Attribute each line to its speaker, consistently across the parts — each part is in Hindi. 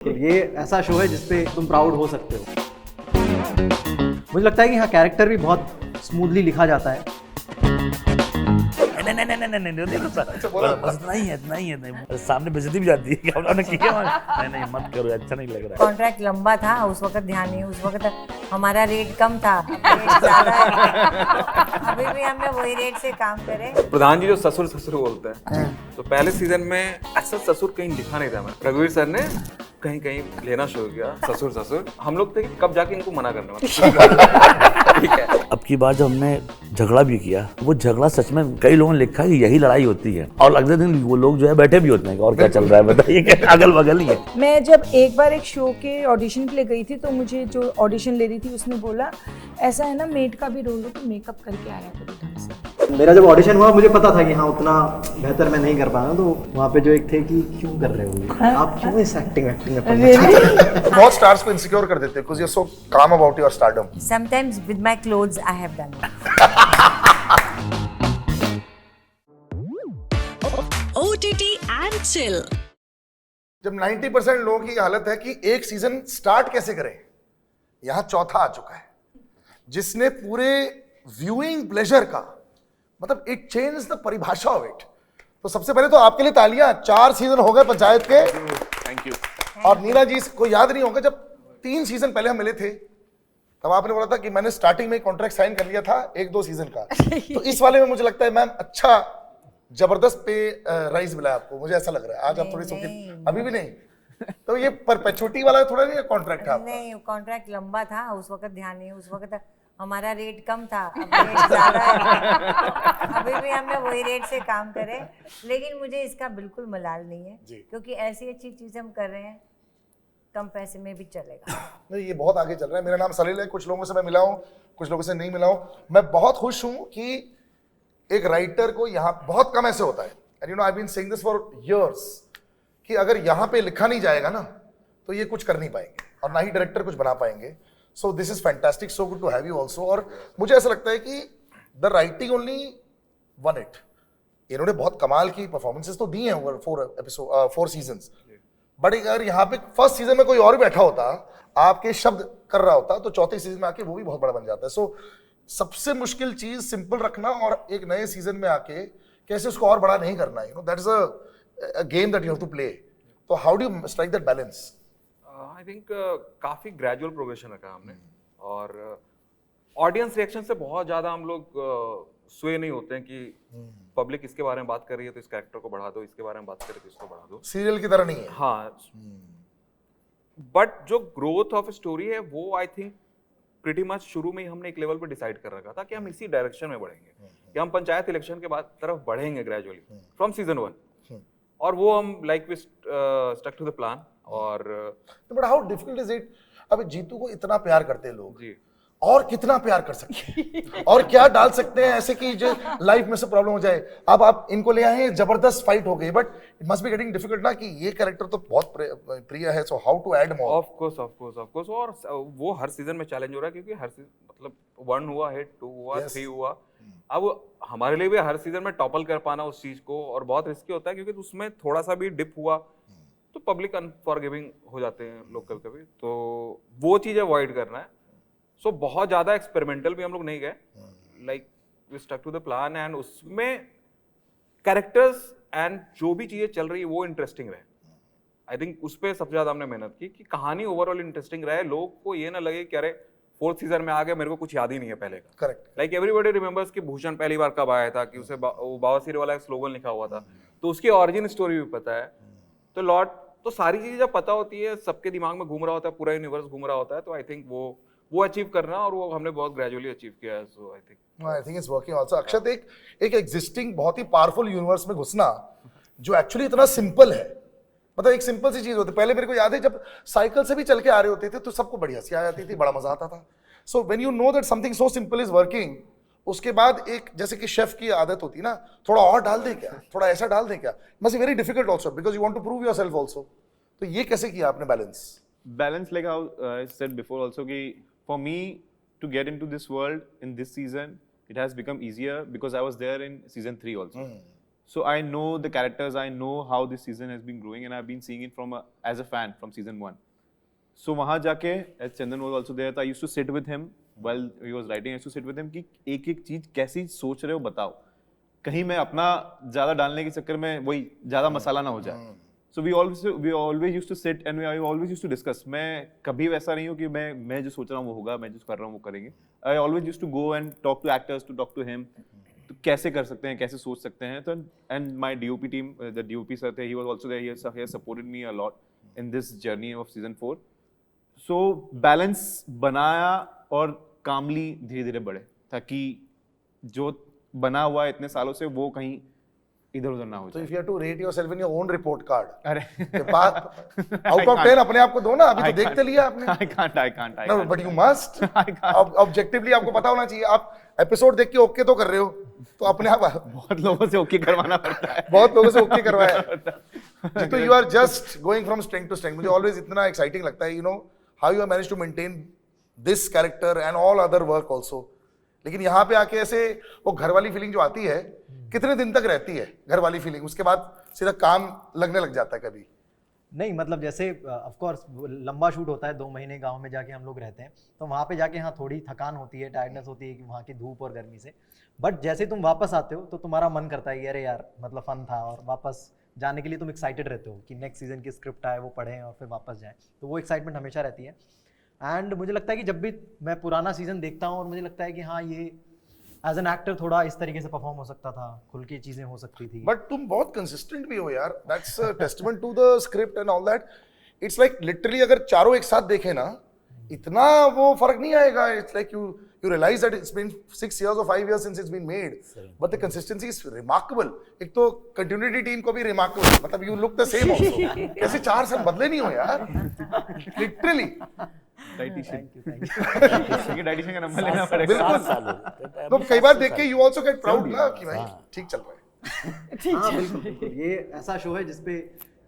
Speaker 1: ये ऐसा शो है जिसपे तुम प्राउड हो सकते हो। मुझे लगता है कि हाँ कैरेक्टर भी बहुत स्मूथली लिखा जाता है।
Speaker 2: नहीं सामने बेइज्जती भी जाती है कि उन्होंने किया नहीं मत करो, अच्छा नहीं लग रहा है।
Speaker 3: कॉन्ट्रैक्ट लंबा था उस वक्त, ध्यान नहीं, उस वक्त हमारा रेट कम था, अब रेट ज़्यादा है। अभी भी हमने वही रेट से काम करे।
Speaker 4: प्रधान जी जो ससुर ससुर बोलते हैं, तो पहले सीजन में ऐसा ससुर कहीं लिखा नहीं था। मैं रघुवीर सर ने कहीं कहीं लेना शुरू किया ससुर ससुर। हम लोग थे कि कब जाके इनको मना करने वाला। ठीक है, अब
Speaker 2: की बार जब हमने झगड़ा भी किया, वो झगड़ा सच में कई लोगों ने लिखा कि यही लड़ाई होती है, और अगले दिन वो लोग जो है बैठे भी होते हैं और क्या चल रहा है बताइए, क्या अगल बगल ही है।
Speaker 5: मैं जब एक बार एक शो के ऑडिशन के लिए गई थी, तो मुझे जो ऑडिशन ले रही थी उसने बोला ऐसा है ना, मेड का भी रोल हो तो मेकअप करके आया करो ढंग से।
Speaker 1: मेरा जब ऑडिशन हुआ मुझे पता था कि हाँ उतना बेहतर मैं नहीं कर पाया, तो वहाँ पे जो एक थे कि क्यों कर रहे हो आप, क्यों इस एक्टिंग
Speaker 6: बहुत स्टार्स को इनसिक्योर कर देते हैं because you're so calm about your stardom.
Speaker 3: Sometimes with my clothes I have done it.
Speaker 7: OTT and chill.
Speaker 6: जब 90% लोगों की हालत है कि एक सीजन स्टार्ट कैसे करें, यहां चौथा आ चुका है जिसने पूरे व्यूइंग प्लेजर का मतलब इट चेंज द परिभाषा ऑफ इट। तो सबसे पहले तो आपके लिए तालियां, 4 सीजन हो गए पंचायत के।
Speaker 4: Thank you.
Speaker 6: और नीना जी को याद नहीं होगा, जब 3 सीजन पहले हम मिले थे तब आपने बोला था कि मैंने स्टार्टिंग में कॉन्ट्रैक्ट साइन कर लिया था 1-2 सीजन का। तो इस वाले में मुझे लगता है मैम अच्छा जबरदस्त पे राइज मिला आपको, मुझे ऐसा लग रहा है। आज आप थोड़ी सी अभी भी नहीं, तो ये परपेचुटी वाला थोड़ा नहीं कॉन्ट्रैक्ट था आपका?
Speaker 3: नहीं, कॉन्ट्रैक्ट लंबा था उस वक्त, ध्यान नहीं, उस वक्त हमारा रेट कम था, अब रेट ज़्यादा है। अभी भी हमने वही रेट से काम करे, लेकिन मुझे इसका बिल्कुल मलाल नहीं है, क्योंकि ऐसी अच्छी चीज़ हम कर रहे हैं, कम पैसे में भी चलेगा।
Speaker 6: नहीं, ये बहुत आगे चल रहा है। मेरा नाम सलील है, कुछ लोगों से मैं मिला हूँ, कुछ लोगों से नहीं मिला हूँ। मैं बहुत खुश हूँ कि एक राइटर को यहाँ बहुत कम ऐसे होता है, and you know I been saying this for years, कि अगर यहाँ पे लिखा नहीं जाएगा ना तो ये कुछ कर नहीं पाएंगे और ना ही डायरेक्टर कुछ बना पाएंगे। So this is fantastic, so good to have you also. और मुझे ऐसा लगता है कि the writing only won it. इन्होंने बहुत कमाल की परफॉर्मेंसेस तो दी हैं ओवर 4 सीजन्स, बट अगर यहाँ पे फर्स्ट सीजन में कोई और भी बैठा होता, आपके शब्द कर रहा होता, तो चौथे सीजन में आके वो भी बहुत बड़ा बन जाता है। सो सबसे मुश्किल चीज सिंपल रखना और एक नए सीजन में आके कैसे उसको और बड़ा नहीं करना, you know that is a game that you have to play. तो how do you strike that balance?
Speaker 4: I think काफी ग्रेजुअल प्रोग्रेशन रखा हमने, और ऑडियंस रिएक्शन से बहुत ज्यादा हम लोग स्वे नहीं होते हैं कि पब्लिक इसके बारे में बात कर रही है तो इस कैरेक्टर को बढ़ा दो, इसके बारे में बात कर रही है तो इसको बढ़ा दो।
Speaker 6: सीरियल की तरह नहीं है।
Speaker 4: हाँ, बट जो ग्रोथ ऑफ स्टोरी है वो आई थिंक प्रीटी मच शुरू में ही हमने एक लेवल पे डिसाइड कर रखा था कि हम इसी डायरेक्शन में बढ़ेंगे, कि हम पंचायत इलेक्शन के बाद तरफ बढ़ेंगे ग्रेजुअली फ्रॉम सीजन 1, और वो हम like we stuck to the plan. और
Speaker 6: but how difficult is it? अभी जीतू को इतना प्यार करते हैं लोग
Speaker 4: जी,
Speaker 6: और कितना प्यार कर सकते हैं और क्या डाल सकते हैं ऐसे कि जो लाइफ में से प्रॉब्लम हो जाए। अब आप इनको ले आए, जबरदस्त फाइट हो गई, but it must be getting difficult ना कि ये कैरेक्टर तो बहुत प्रिय है, so how to add more?
Speaker 4: Of course. और वो हर सीजन में चैलेंज हो रहा है, क्योंकि हर सीजन मतलब 1 हुआ, हिट 2 हुआ, 3 हुआ। अब हमारे लिए भी हर सीजन में टॉपल कर पाना उस चीज को, और बहुत रिस्की होता है, क्योंकि उसमें थोड़ा सा भी डिप हुआ तो पब्लिक अनफॉरगिविंग हो जाते हैं लोग कभी, तो वो चीज़ अवॉइड करना है। सो बहुत ज़्यादा एक्सपेरिमेंटल भी हम लोग नहीं गए, like we stuck to the plan, and उसमें कैरेक्टर्स एंड जो भी चीज़ें चल रही है वो इंटरेस्टिंग रहे। आई थिंक उस पर सबसे ज़्यादा हमने मेहनत की कि कहानी ओवरऑल इंटरेस्टिंग रहे, लोग को ये ना लगे कि अरे 4th सीजन में आ गए, मेरे को कुछ याद ही नहीं है पहले का।
Speaker 6: करेक्ट।
Speaker 4: लाइक एवरीबॉडी रिमेंबर्स कि भूषण पहली बार कब आया था, कि उसे वो बावासीर वाला एक स्लोगन लिखा हुआ था, तो उसकी ऑरिजिन स्टोरी भी पता है। तो सारी चीजें जब पता होती है, सबके दिमाग में घूम रहा होता है, पूरा यूनिवर्स घूम रहा होता है, तो आई थिंक वो अचीव करना, और वो हमने बहुत ग्रेजुअली अचीव किया है। So I think
Speaker 6: it's working also. Akshat, एक एग्जिस्टिंग बहुत ही पावरफुल यूनिवर्स में घुसना जो एक्चुअली इतना सिंपल है, मतलब एक सिंपल सी चीज होती है। पहले मेरे को याद है जब साइकिल से भी चल के आ रहे होते थे तो सबको बड़ी हंसी आ जाती थी, बड़ा मजा आता था। So when you know that something so simple is working, उसके बाद एक जैसे कि शेफ की आदत होती है ना, थोड़ा और डाल दे क्या, थोड़ा ऐसा डाल दे क्या, must be very difficult also because you want to prove yourself also. तो ये कैसे किया आपने
Speaker 8: balance? Like how I said before also कि for me to get into this world in this season, it has become easier because I was there in season 3 also. So I know the characters, I know how this season has been growing, and I've been seeing it as a fan from season 1. So वहाँ जाके, as Chandan was also there, I used to sit with him while he was writing. I used to sit with him कि एक चीज कैसी सोच रहे हो बताओ, कहीं मैं अपना ज़्यादा डालने के चक्कर में वही ज़्यादा मसाला ना हो जाए. So we always used to sit and I always used to discuss. मैं कभी वैसा नहीं हूँ कि मैं जो सोच रहा हूँ वो होगा, मैं जो कर रहा हूँ वो करेंगे. I always used to go and talk to actors, to talk to him. तो कैसे कर सकते हैं, कैसे सोच सकते हैं. तो and my DOP team, the DOP sir थे, he was also there. He has supported me a lot in this journey of season 4. So balance बनाया और calmly धीरे-धीरे बढ़े, ताकि जो बना हुआ है इतने सालों से वो कहीं इधर उधर ना हो
Speaker 6: So
Speaker 8: जाए.
Speaker 6: if you have to rate yourself in your own report card,
Speaker 8: अरे
Speaker 6: out of 10 अपने आप को दो ना, अभी तो देखते लिया आपने.
Speaker 8: I can't.
Speaker 6: No, but you must.
Speaker 8: I can't.
Speaker 6: Objectively आपको पता होना चाहिए. आप एपिसोड देख के ओके तो कर रहे हो, तो अपने आप
Speaker 8: बहुत लोगों से ओके करवाना पड़ता है.
Speaker 6: बहुत लोगों से ओके करवाया. तो you are just going from strength to strength. मुझे always इतना exciting लगता है, you know how you have managed to maintain this character and all other work also. लेकिन यहाँ पे आके ऐसे वो घर वाली फीलिंग जो आती है, कितने दिन तक रहती है घर वाली फीलिंग? उसके बाद सीधा काम लगने लग जाता है कभी?
Speaker 1: नहीं मतलब जैसे ऑफ कोर्स लंबा शूट होता है, 2 महीने गांव में जाके हम लोग रहते हैं, तो वहाँ पे जाके हाँ थोड़ी थकान होती है, टायर्डनेस होती है कि वहाँ की धूप और गर्मी से. बट जैसे तुम वापस आते हो तो तुम्हारा मन करता है कि अरे यार मतलब फन था, और वापस जाने के लिए तुम एक्साइटेड रहते हो कि नेक्स्ट सीजन की स्क्रिप्ट आए, वो पढ़ें और फिर वापस जाएं. तो वो एक्साइटमेंट हमेशा रहती है. एंड मुझे लगता है कि जब भी मैं पुराना सीजन देखता हूँ और मुझे लगता है कि हाँ ये एज एन एक्टर थोड़ा इस तरीके से परफॉर्म हो सकता था, खुल के चीजें हो सकती थी.
Speaker 6: बट तुम बहुत कंसिस्टेंट भी हो यार. That's a testament to the script and all that. It's like literally अगर चारों एक साथ देखें ना, इतना वो फर्क नहीं आएगा. It's like you realize that it's been 6 years or 5 years since it's been made, but the consistency is remarkable. एक तो continuity team को भी remarkable, मतलब you look the same also. कैसे 4 साल बदले नहीं हो यार, literally.
Speaker 8: Dietitian
Speaker 1: thank you.
Speaker 8: Dietitian का नंबर लेना पड़ेगा.
Speaker 6: बिल्कुल. तो कई बार देख के you also get proud ना कि भाई ठीक चल रहा है.
Speaker 1: हाँ बिल्कुल बिल्कुल. ये ऐसा शो है जिसपे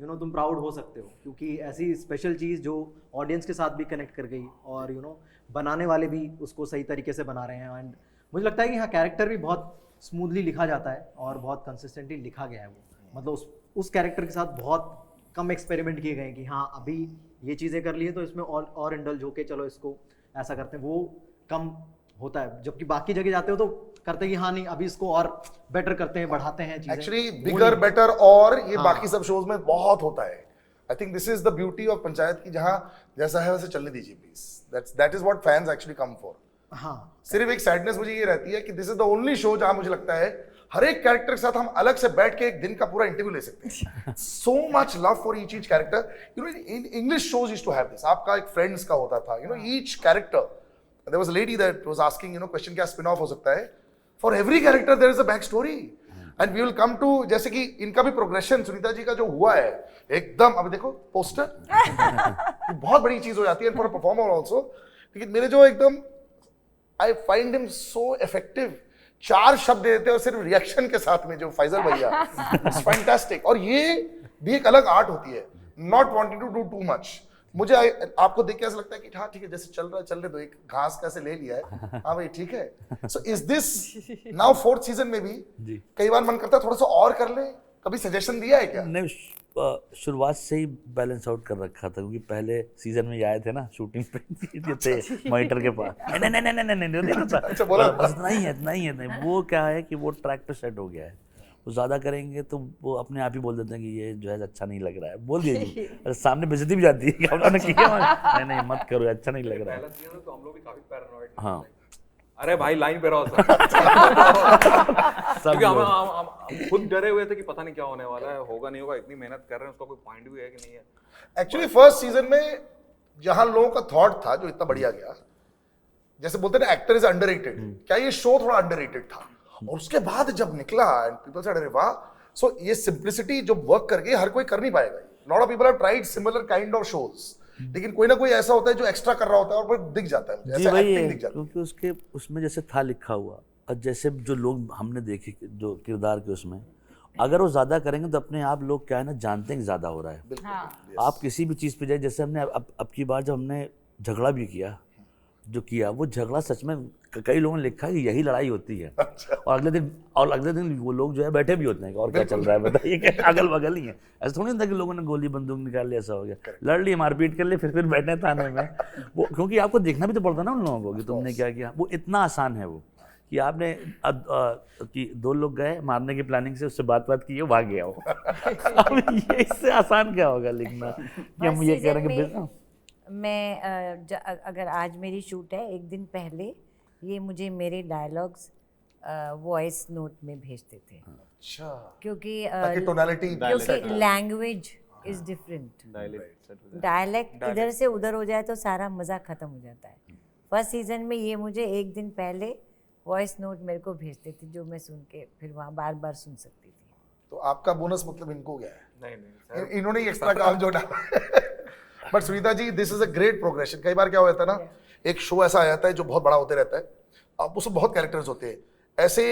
Speaker 1: तुम प्राउड हो सकते हो, क्योंकि ऐसी स्पेशल चीज़ जो ऑडियंस के साथ भी कनेक्ट कर गई, और बनाने वाले भी उसको सही तरीके से बना रहे हैं. एंड मुझे लगता है कि हाँ कैरेक्टर भी बहुत स्मूथली लिखा जाता है और बहुत कंसिस्टेंटली लिखा गया है. वो मतलब उस कैरेक्टर के साथ बहुत कम एक्सपेरिमेंट किए गए हैं कि हाँ अभी ये चीज़ें कर ली है तो इसमें और इंडल्ज होके चलो इसको ऐसा करते हैं, वो कम होता है. जबकि बाकी जगह जाते हो तो करते हैं कि हाँ नहीं अभी इसको और बेटर करते हैं, बढ़ाते हैं चीजें.
Speaker 6: एक्चुअली बिगर बेटर और ये बाकी सब शोज में बहुत होता है. I think this is the beauty of panchayat की, जहां जैसा है वैसे चलने दीजिए please. That is what fans actually come for.
Speaker 1: हाँ
Speaker 6: सिर्फ एक सैडनेस मुझे ये रहती है कि this is the only show जहां मुझे लगता है हर एक कैरेक्टर के साथ हम अलग से बैठ के एक दिन का पूरा इंटरव्यू ले सकते हैं. So much love for each character. In English shows used to have this. आपका एक फ्रेंड्स का होता था, each character. There was a lady that was asking question क्या स्पिन ऑफ हो सकता है. For every character there is a back story. And we will come to, जैसे कि इनका भी प्रोग्रेशन सुनीता जी का जो हुआ है एकदम, अब देखो पोस्टर बहुत बड़ी चीज हो जाती है फॉर अ परफॉर्मर आल्सो. लेकिन मेरे जो एकदम I find him so effective. 4 शब्द देते हैं और सिर्फ रिएक्शन के साथ में, जो फैजल भैया, इट्स फैंटास्टिक. और ये भी एक अलग आर्ट होती है, not wanting to do too much. मुझे आपको देख के ऐसा लगता है कि हाँ ठीक है जैसे चल रहा है चलने दो, एक घास कैसे ले लिया है, हाँ भाई ठीक है. So is this now 4th season में भी कई बार मन करता है थोड़ा सा और कर ले. कभी सजेशन दिया है क्या?
Speaker 2: नहीं, शुरुआत से ही बैलेंस आउट कर रखा था, क्योंकि पहले सीजन में आए थे ना शूटिंग पे ये थे मॉनिटर के पास. नहीं
Speaker 6: अच्छा बोला.
Speaker 2: बस इतना ही है. नहीं वो क्या है कि वो ट्रैक पे सेट हो गया है. वो ज़्यादा करेंगे तो वो अपने आप ही बोल देते हैं कि ये जो है अच्छा नहीं लग रहा है. बोल दीजिए, अरे सामने बेइज्जती भी जाती है कि आपने किया. नहीं मत करो, अच्छा नहीं लग रहा है.
Speaker 4: पहला सीजन तो हम लोग भी काफी पैरानॉइड थे.
Speaker 2: हाँ
Speaker 4: अरे भाई लाइन पे रहो सर. क्योंकि हम खुद डरे हुए थे कि पता नहीं क्या होने वाला है, होगा नहीं होगा. इतनी मेहनत कर रहे हैं, उसका कोई पॉइंट भी है कि नहीं है.
Speaker 6: एक्चुअली फर्स्ट सीजन में जहां लोगों का थॉट था जो इतना बढ़िया गया, जैसे बोलते हैं ना एक्टर इज अंडररेटेड, क्या ये शो थोड़ा अंडररेटेड था. और उसके बाद जब निकला एंड पीपल सेड अरे वाह. सो ये सिंप्लिसिटी जो वर्क करके हर कोई कर नहीं पाएगा. Lot of people have tried similar kind of shows, लेकिन कोई ना कोई ऐसा होता है जो एक्स्ट्रा कर रहा होता है और फिर दिख जाता है.
Speaker 2: जी वही है, क्योंकि उसके उसमें जैसे था लिखा हुआ, और जैसे जो लोग हमने देखे जो किरदार के उसमें, अगर वो ज्यादा करेंगे तो अपने आप लोग क्या है ना जानते हैं कि ज्यादा हो रहा है. आप किसी भी चीज पे जाए, जैसे हमने अब की बार जब हमने झगड़ा भी किया जो किया वो झगड़ा सच में कई लोगों ने लिखा है कि यही लड़ाई होती है। और अगले दिन वो लोग जो है बैठे भी होते हैं कि और क्या चल रहा है बताइए, क्या अगल बगल ही है। ऐसा थोड़ी था कि लोगों ने गोली बंदूक निकाल लिया ऐसा हो गया, लड़ लिए मारपीट कर लिए फिर बैठे थाने में। वो क्योंकि आपको देखना भी तो पड़ता ना उन लोगों को कि तुमने क्या किया। वो इतना आसान है वो कि आपने कि 2 लोग गए मारने की प्लानिंग से, उससे बात की है, भाग गया वो। अब ये इससे आसान क्या होगा लिखना कि हम ये कह रहे हैं कि
Speaker 3: मैं अगर आज मेरी शूट है, एक दिन पहले ये मुझे मेरे डायलॉग्स वॉइस नोट में भेजते थे।
Speaker 6: अच्छा,
Speaker 3: क्योंकि
Speaker 6: टोनालिटी,
Speaker 3: क्योंकि लैंग्वेज इज डिफरेंट। डायलेक्ट इधर से उधर हो जाए तो सारा मज़ा ख़त्म हो जाता है। फर्स्ट सीजन में ये मुझे एक दिन पहले वॉइस नोट मेरे को भेजते थे, जो मैं सुन के फिर वहाँ बार बार सुन सकती थी।
Speaker 6: तो आपका बोनस मतलब इनको गया है?
Speaker 4: नहीं
Speaker 6: इन्होंने ही एक्स्ट्रा काम जो डाला। But Sunita ji, this is a great progression. कई बार क्या हो जाता है ना, एक शो ऐसा आ जाता है जो बहुत बड़ा होते रहता है, अब उसमें बहुत कैरेक्टर्स होते हैं। ऐसे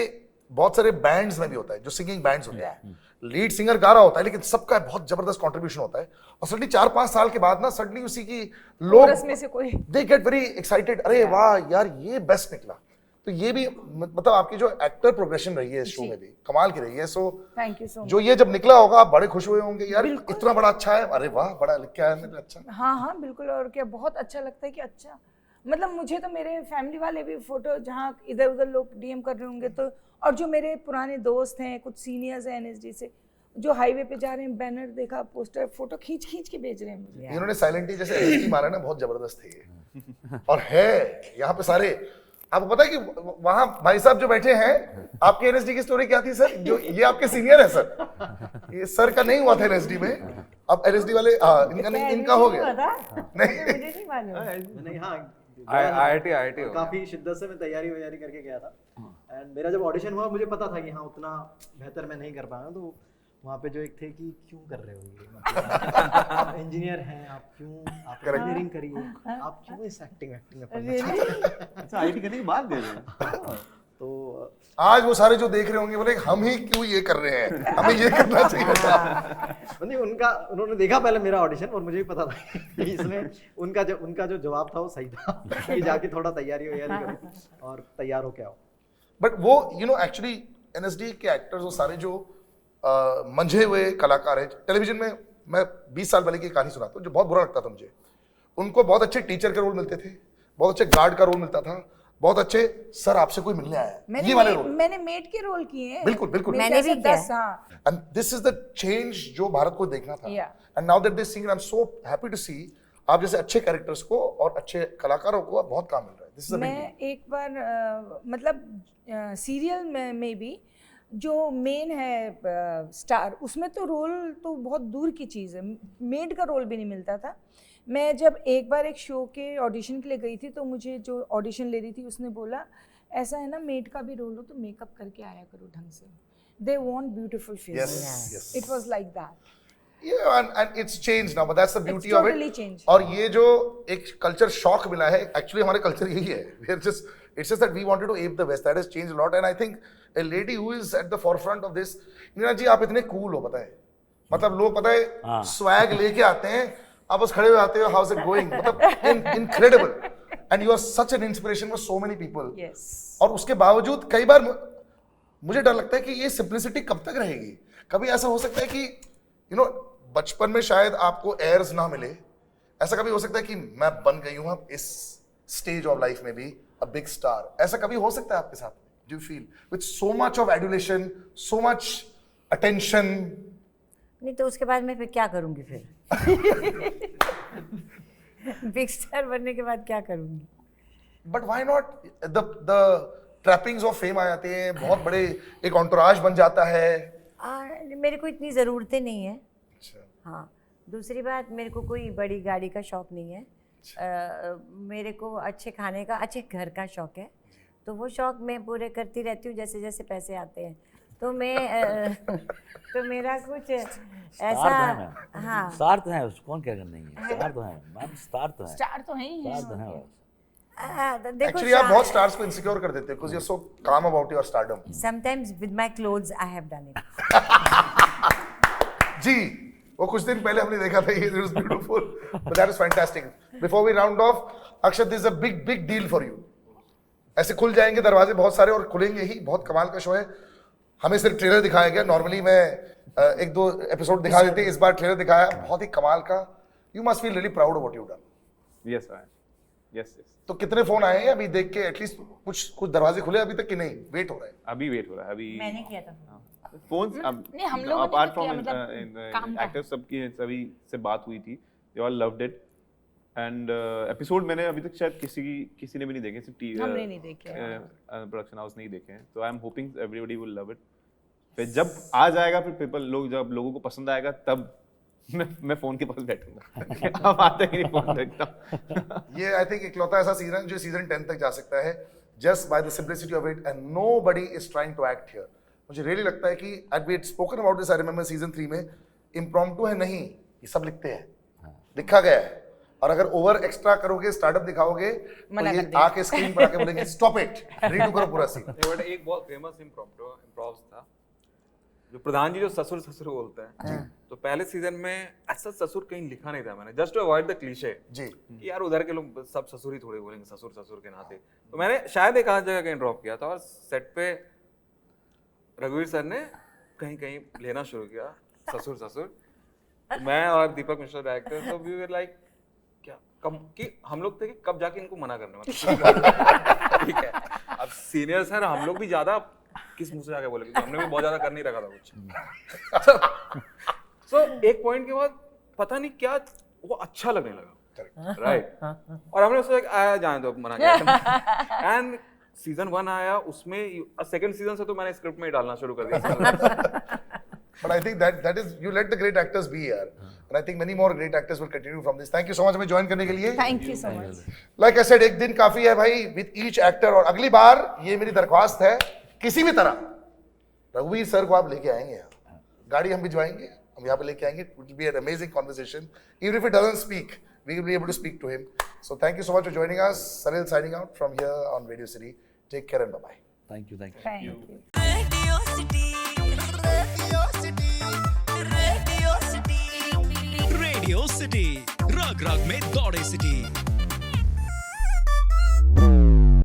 Speaker 6: बहुत सारे बैंड्स में भी होता है, जो सिंगिंग बैंड्स होते हैं, लीड सिंगर गा रहा होता है लेकिन सबका बहुत जबरदस्त कंट्रीब्यूशन होता है। और सडनली 4-5 साल के बाद ना सडनली उसी की लोग
Speaker 5: में से कोई
Speaker 6: दे गेट वेरी एक्साइटेड, अरे वाह यार ये बेस्ट निकला। तो ये भी मतलब आपकी जो एक्टर प्रोग्रेशन रही है इस शो में भी कमाल की रही है। So
Speaker 5: thank you so much.
Speaker 6: जो ये जब निकला होगा आप बड़े खुश हुए होंगे, यार इतना बड़ा अच्छा है, अरे वाह बड़ा लिख के आया मेरा, अच्छा।
Speaker 5: हाँ बिल्कुल। और क्या बहुत अच्छा लगता है कि अच्छा, मतलब मुझे तो मेरे फैमिली वाले भी फोटो जहाँ इधर उधर लोग डीएम कर रहे होंगे तो, और जो मेरे पुराने दोस्त हैं, कुछ सीनियर्स हैं एनएसडी से, जो हाईवे पे जा रहे हैं, बैनर देखा, पोस्टर, फोटो खींच के भेज रहे हैं मुझे।
Speaker 6: इन्होंने साइलेंटली जैसे एनएसडी मारा ना, बहुत जबरदस्त है ये। और है यहाँ पे सारे, आपको पता है कि वहां भाई साहब जो बैठे हैं, आपके एनएसडी की स्टोरी क्या थी सर? जो ये आपके सीनियर है सर, ये सर का नहीं हुआ था एनएसडी में, अब एनएसडी वाले इनका नहीं, इनका हो गया।
Speaker 3: नहीं मुझे नहीं मालूम।
Speaker 1: नहीं, हाँ
Speaker 4: IIT
Speaker 1: काफी शिद्दत से मैं तैयारी करके गया था। एंड मेरा जब ऑडिशन हुआ मुझे पता था कि हाँ उतना बेहतर मैं नहीं कर पाया। तो वहाँ पे जो एक थे कि क्यों कर रहे हो ये, मतलब आप इंजीनियर हैं, आप क्यों, आप इंजीनियरिंग करिए, आप क्यों इस एक्टिंग में पढ़ना चाहते हैं?
Speaker 8: अच्छा, आईटी करने के बाद दे रहे हैं।
Speaker 6: तो आज वो सारे जो देख रहे होंगे बोले हम ही क्यों ये कर रहे हैं, हमें ये करना चाहिए था।
Speaker 1: नहीं, उन्होंने देखा पहले मेरा ऑडिशन और मुझे भी पता था कि इसमें उनका जो जवाब था वो सही था कि जाके थोड़ा तैयारी करो और तैयार हो के आओ।
Speaker 6: बट वो एक्चुअली एनएसडी के एक्टर्स वो सारे जो मंझे हुए कलाकार हैं, टेलीविजन में मैं 20 साल पहले की कहानी सुनाता हूँ जो बहुत बुरा लगता था मुझे। उनको बहुत अच्छे टीचर के रोल मिलते थे, बहुत अच्छे गार्ड का रोल मिलता था, बहुत अच्छे सर आपसे कोई मिलने आया है, ये वाले रोल।
Speaker 5: मैंने मेड के रोल किए हैं।
Speaker 6: बिल्कुल
Speaker 3: मैंने भी किया।
Speaker 6: And this is the change जो भारत को देखना था। And now that they sing, I am so happy to see आप जैसे अच्छे कैरेक्टर्स को और अच्छे कलाकारों को बहुत काम मिल रहा है। दिस इज
Speaker 5: मैं एक बार मतलब सीरियल में भी जो मेन है स्टार, उसमें तो रोल तो बहुत दूर की चीज़ है, मेड का रोल भी नहीं मिलता था। मैं जब एक बार एक शो के ऑडिशन के लिए गई थी तो मुझे जो ऑडिशन ले रही थी उसने बोला ऐसा है ना, मेड का भी रोल हो तो मेकअप करके आया करो ढंग से, they want beautiful face. It was like that.
Speaker 6: Yeah, and it's changed now, but that's the beauty
Speaker 5: It's
Speaker 6: of
Speaker 5: totally
Speaker 6: it.
Speaker 5: changed.
Speaker 6: और ये जो एक कल्चर शॉक मिला है, एक्चुअली हमारे कल्चर यही है। It's just that we wanted to ape the West. That has changed a lot, and I think a lady who is at the forefront of this, Neena जी आप इतने cool हो, पता है, मतलब लोग पता है swag लेके आते हैं, आप बस खड़े हुए आते हो, how's it going, मतलब incredible, and you are such an inspiration for so many people.
Speaker 5: Yes.
Speaker 6: और उसके बावजूद कई बार मुझे डर लगता है कि ये सिंप्लिसिटी कब तक रहेगी। कभी ऐसा हो सकता है कि बचपन में शायद आपको एयर्स ना मिले, ऐसा कभी हो सकता है कि मैं बन गई हूं अब इस स्टेज ऑफ लाइफ में भी अ बिग स्टार, ऐसा कभी हो सकता है आपके साथ? Do you feel with so much of adulation, so much attention?
Speaker 3: नहीं तो उसके बाद मैं फिर क्या करूंगी फिर? बिग स्टार बनने के बाद क्या करूंगी?
Speaker 6: But why not, the trappings of fame आ जाते हैं, बहुत बड़े एक एंटोराज बन जाता है।
Speaker 3: मेरे को इतनी ज़रूरतें नहीं है। हाँ, दूसरी बात, मेरे को कोई बड़ी गाड़ी का शौक नहीं है। मेरे को अच्छे खाने का, अच्छे घर का शौक है, तो वो शौक मैं पूरे करती रहती हूँ जैसे जैसे पैसे आते हैं। तो मैं तो मेरा कुछ ऐसा, हाँ
Speaker 2: स्टार तो है, कौन क्या करना है, स्टार तो है मैम, स्टार तो है,
Speaker 5: स्टार तो है ही है।
Speaker 2: स्टार तो है।
Speaker 3: देखो,
Speaker 6: एक्चुअली आप बहुत स्टार्स को इनसिक्योर कर देते हो because you are so calm about your stardom.
Speaker 3: Sometimes with my clothes I have done it.
Speaker 6: जी, वो कुछ दिन पहले हमने देखा था, ये it was beautiful, but that is fantastic. Before we round off, Akshat this is a big big deal for you. ऐसे खुल जाएंगे दरवाजे बहुत सारे और खुलेंगे ही. बहुत कमाल का शो है. हमें सिर्फ ट्रेलर दिखाया गया. नॉर्मली मैं एक दो एपिसोड दिखा देते, इस बार ट्रेलर दिखाया. बहुत ही कमाल का. You must feel really proud of what you done.
Speaker 8: Yes, I am. Yes.
Speaker 6: तो कितने फोन आए हैं अभी देख के? एटलीस्ट कुछ दरवाजे खुले अभी तक कि नहीं? वेट हो रहा है.
Speaker 8: अभी वेट हो रहा है. अभी
Speaker 3: मैंने किया था.
Speaker 8: फोन्स
Speaker 5: नहीं, हम लोगों ने
Speaker 8: अपार्ट
Speaker 5: तो किया,
Speaker 8: फ्रॉम
Speaker 5: मतलब काम था.
Speaker 8: एक्टर्स सबकी सभी से बात हुई थी. They all loved it. And episode मैंने अभी तक शायद किसी ने भी नहीं देखे. सिर्फ
Speaker 5: हमने नहीं देखे.
Speaker 8: प्रोडक्शन हाउस नहीं देखे हैं. तो I am hoping everybody will love it. फिर जब आ जाएगा, फिर पीपल जब लोगों को पसंद आएगा, तब मैं फोन के पास बैठूंगा. अब आते ही नहीं फोन देखता.
Speaker 6: ये आई थिंक इकलौता ऐसा सीजन है जो सीजन 10 तक जा सकता है, just by the simplicity of it, and nobody is trying to act here. मुझे रियली लगता है कि at we spoken about this, I remember season 3 में, इम्प्रॉम्प्टू है नहीं, ये सब लिखते हैं, लिखा गया है. और अगर ओवर एक्स्ट्रा करोगे, स्टार्टअप दिखाओगे, तो ये आके स्क्रीन पर आके बोलेंगे स्टॉप इट, रीडू करो पूरा सीन.
Speaker 4: बट एक बहुत फेमस इम्प्रोव्स था, जो प्रधान जी जो ससुर ससुर बोलते हैं. तो पहले सीजन में ऐसा ससुर कहीं लिखा नहीं था मैंने, just to avoid the cliche
Speaker 6: जी,
Speaker 4: कि यार उधर के लोग सब ससुर ही थोड़े बोलेंगे ससुर ससुर के नाते. तो मैंने शायद एक आध जगह कहीं ड्रॉप किया था, और सेट पे रघुवीर सर ने कहीं कहीं लेना शुरू किया ससुर ससुर. मैं और दीपक मिश्रा डायरेक्टर, तो वी वर लाइक क्या कम कि हम लोग थे कि कब जाके इनको मना करने मतलब. ठीक है, अब सीनियर्स हैं ना, हम लोग भी ज्यादा किस मुंह से जाके बोले, क्योंकि हमने भी बहुत ज्यादा कर नहीं रखा था कुछ. सो एक पॉइंट के बाद पता नहीं क्या वो अच्छा लगने लगा, राइट. और हमने सोचा आया जाने दो, मना किया. एंड सीजन 1 आया, उसमें सेकंड सीजन से तो मैंने स्क्रिप्ट में ही डालना शुरू कर दिया.
Speaker 6: But I think that is, you let the great actors be here, and I think many more great actors will continue from this. Thank you so much हमें ज्वाइन करने के लिए.
Speaker 5: Thank you so much.
Speaker 6: Like I said, एक दिन काफी है भाई with each actor. और अगली बार ये मेरी दरख्वास्त है, किसी भी तरह रघुवीर सर को आप लेके आएंगे यहाँ, गाड़ी हम भिजवाएंगे, हम यहाँ पे लेके आएंगे. It will be an amazing conversation. Even if it doesn't speak, we will be able to speak to him. So thank you so much for joining us. Salil signing out from here on Radio City. Take care and bye bye.
Speaker 2: Thank you.
Speaker 5: Thank you.
Speaker 7: Radio City. Radio City. Radio City. रग रग में दौड़े सिटी.